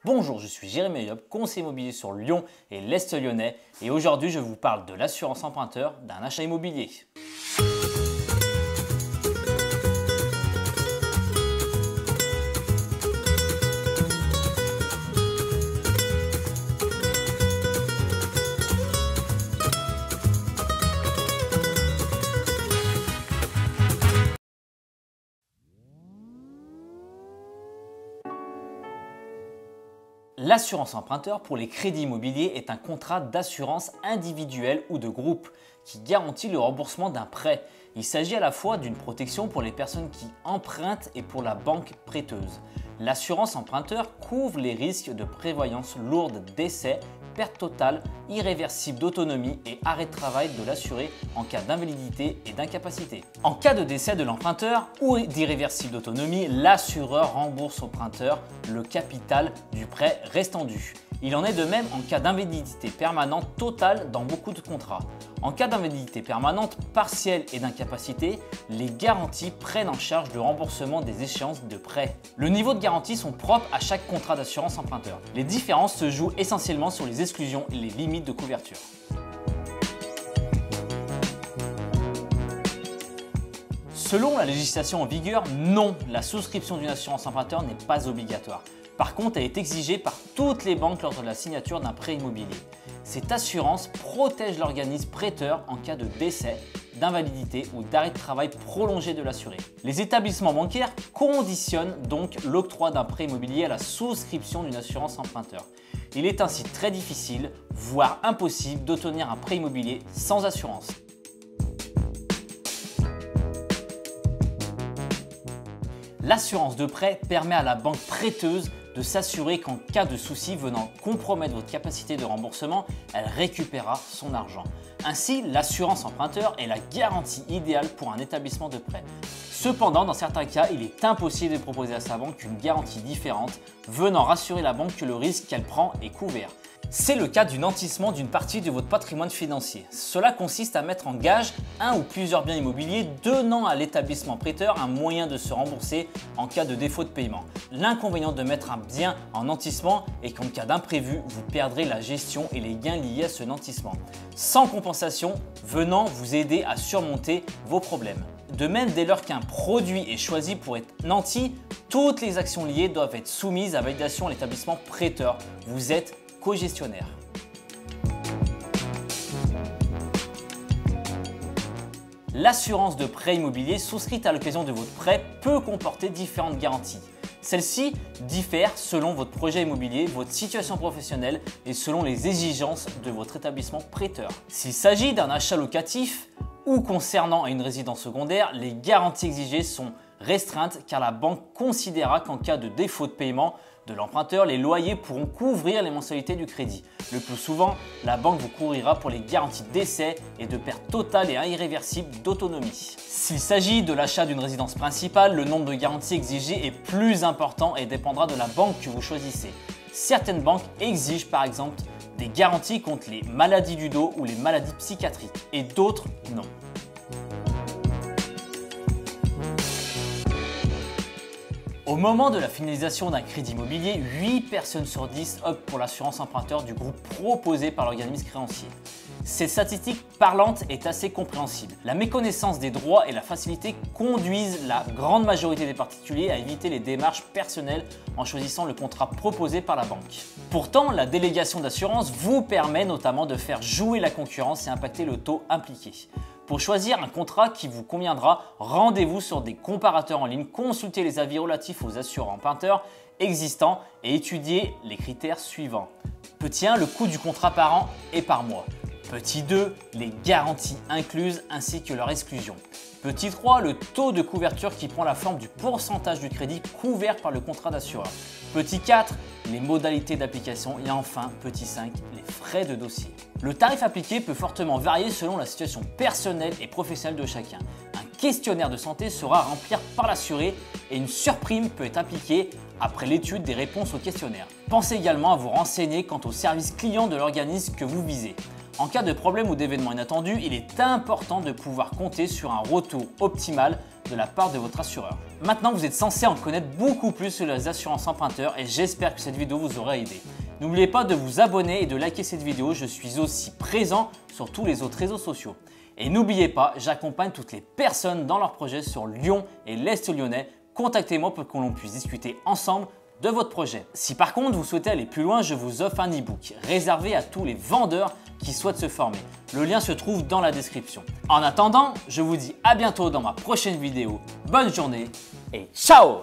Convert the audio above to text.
Bonjour, je suis Jérémy Yob, conseiller immobilier sur Lyon et l'Est lyonnais et aujourd'hui je vous parle de l'assurance emprunteur d'un achat immobilier. L'assurance emprunteur pour les crédits immobiliers est un contrat d'assurance individuel ou de groupe qui garantit le remboursement d'un prêt. Il s'agit à la fois d'une protection pour les personnes qui empruntent et pour la banque prêteuse. L'assurance emprunteur couvre les risques de prévoyance lourde, décès, perte totale, irréversible d'autonomie et arrêt de travail de l'assuré en cas d'invalidité et d'incapacité. En cas de décès de l'emprunteur ou d'irréversible d'autonomie, l'assureur rembourse au prêteur le capital du prêt restant dû. Il en est de même en cas d'invalidité permanente totale dans beaucoup de contrats. En cas d'invalidité permanente, partielle et d'incapacité, les garanties prennent en charge le remboursement des échéances de prêt. Le niveau de garantie sont propres à chaque contrat d'assurance emprunteur. Les différences se jouent essentiellement sur les exclusions et les limites de couverture. Selon la législation en vigueur, non, la souscription d'une assurance emprunteur n'est pas obligatoire. Par contre, elle est exigée par toutes les banques lors de la signature d'un prêt immobilier. Cette assurance protège l'organisme prêteur en cas de décès, d'invalidité ou d'arrêt de travail prolongé de l'assuré. Les établissements bancaires conditionnent donc l'octroi d'un prêt immobilier à la souscription d'une assurance emprunteur. Il est ainsi très difficile, voire impossible, d'obtenir un prêt immobilier sans assurance. L'assurance de prêt permet à la banque prêteuse de s'assurer qu'en cas de souci venant compromettre votre capacité de remboursement, elle récupérera son argent. Ainsi, l'assurance emprunteur est la garantie idéale pour un établissement de prêt. Cependant, dans certains cas, il est impossible de proposer à sa banque une garantie différente venant rassurer la banque que le risque qu'elle prend est couvert. C'est le cas du nantissement d'une partie de votre patrimoine financier. Cela consiste à mettre en gage un ou plusieurs biens immobiliers donnant à l'établissement prêteur un moyen de se rembourser en cas de défaut de paiement. L'inconvénient de mettre un bien en nantissement est qu'en cas d'imprévu, vous perdrez la gestion et les gains liés à ce nantissement, sans compensation venant vous aider à surmonter vos problèmes. De même, dès lors qu'un produit est choisi pour être nanti, toutes les actions liées doivent être soumises à validation à l'établissement prêteur. Vous êtes co-gestionnaire. L'assurance de prêt immobilier souscrite à l'occasion de votre prêt peut comporter différentes garanties. Celles-ci diffèrent selon votre projet immobilier, votre situation professionnelle et selon les exigences de votre établissement prêteur. S'il s'agit d'un achat locatif ou concernant une résidence secondaire, les garanties exigées sont restreintes car la banque considérera qu'en cas de défaut de paiement de l'emprunteur, les loyers pourront couvrir les mensualités du crédit. Le plus souvent, la banque vous couvrira pour les garanties de décès et de perte totale et irréversible d'autonomie. S'il s'agit de l'achat d'une résidence principale, le nombre de garanties exigées est plus important et dépendra de la banque que vous choisissez. Certaines banques exigent par exemple des garanties contre les maladies du dos ou les maladies psychiatriques et d'autres non. Au moment de la finalisation d'un crédit immobilier, 8 personnes sur 10 optent pour l'assurance emprunteur du groupe proposé par l'organisme créancier. Cette statistique parlante est assez compréhensible. La méconnaissance des droits et la facilité conduisent la grande majorité des particuliers à éviter les démarches personnelles en choisissant le contrat proposé par la banque. Pourtant, la délégation d'assurance vous permet notamment de faire jouer la concurrence et impacter le taux impliqué. Pour choisir un contrat qui vous conviendra, rendez-vous sur des comparateurs en ligne, consultez les avis relatifs aux assureurs emprunteurs existants et étudiez les critères suivants. Petit 1, le coût du contrat par an et par mois. Petit 2, les garanties incluses ainsi que leur exclusion. Petit 3, le taux de couverture qui prend la forme du pourcentage du crédit couvert par le contrat d'assureur. Petit 4, les modalités d'application et enfin, petit 5, les frais de dossier. Le tarif appliqué peut fortement varier selon la situation personnelle et professionnelle de chacun. Un questionnaire de santé sera à remplir par l'assuré et une surprime peut être appliquée après l'étude des réponses au questionnaire. Pensez également à vous renseigner quant au service client de l'organisme que vous visez. En cas de problème ou d'événement inattendu, il est important de pouvoir compter sur un retour optimal de la part de votre assureur. Maintenant, vous êtes censé en connaître beaucoup plus sur les assurances emprunteurs et j'espère que cette vidéo vous aura aidé. N'oubliez pas de vous abonner et de liker cette vidéo, je suis aussi présent sur tous les autres réseaux sociaux. Et n'oubliez pas, j'accompagne toutes les personnes dans leurs projets sur Lyon et l'Est lyonnais. Contactez-moi pour que l'on puisse discuter ensemble de votre projet. Si par contre vous souhaitez aller plus loin, je vous offre un e-book réservé à tous les vendeurs qui souhaitent se former. Le lien se trouve dans la description. En attendant, je vous dis à bientôt dans ma prochaine vidéo. Bonne journée et ciao!